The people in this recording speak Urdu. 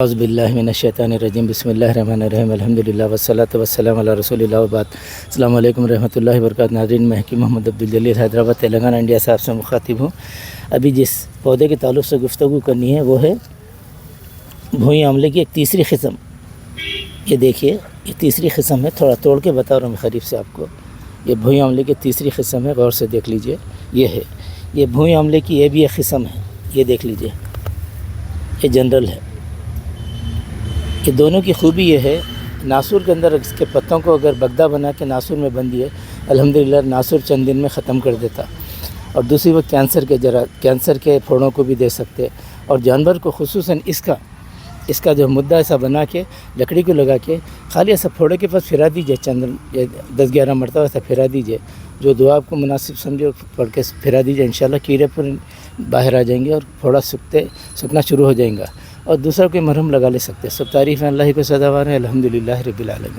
اعوذ باللہ من الشیطان الرجیم بسم اللہ الرحمن الرحیم الحمدللہ والصلاۃ والسلام علی رسول اللہ وبعد۔ السلام علیکم رحمۃ اللہ وبرکاتہ۔ ناظرین، میں حکیم محمد عبدالجلیل حیدرآباد تلنگانہ انڈیا صاحب سے مخاطب ہوں۔ ابھی جس پودے کے تعلق سے گفتگو کرنی ہے وہ ہے بھوئی آملے کی ایک تیسری قسم۔ یہ دیکھیے، یہ تیسری قسم ہے، تھوڑا توڑ کے بتا رہا ہوں میں قریب سے آپ کو۔ یہ بھوئی آملے کی تیسری قسم ہے، غور سے دیکھ لیجئے۔ یہ ہے، یہ بھوئی آملے کی یہ بھی ایک قسم ہے، یہ دیکھ لیجئے، یہ جنرل ہے۔ یہ دونوں کی خوبی یہ ہے، ناسور کے اندر اس کے پتوں کو اگر بگدہ بنا کے ناسور میں بند دیے، الحمدللہ ناسور چند دن میں ختم کر دیتا۔ اور دوسری وہ کینسر کے پھوڑوں کو بھی دے سکتے، اور جانور کو خصوصاً اس کا جو مدعا ایسا بنا کے لکڑی کو لگا کے خالی ایسا پھوڑے کے پاس پھرا دیجئے، 10-11 مرتبہ ایسا پھرا دیجئے، جو دعا آپ کو مناسب سمجھو پڑھ کے پھرا دیجئے، انشاءاللہ کیڑے پر باہر آ جائیں گے اور پھوڑا سوکھنا شروع ہو جائیں گا، اور دوسرا کوئی مرہم لگا لے سکتے۔ سب تعریف ہیں اللہ کو سزاوار ہے، الحمدللہ رب العالمین۔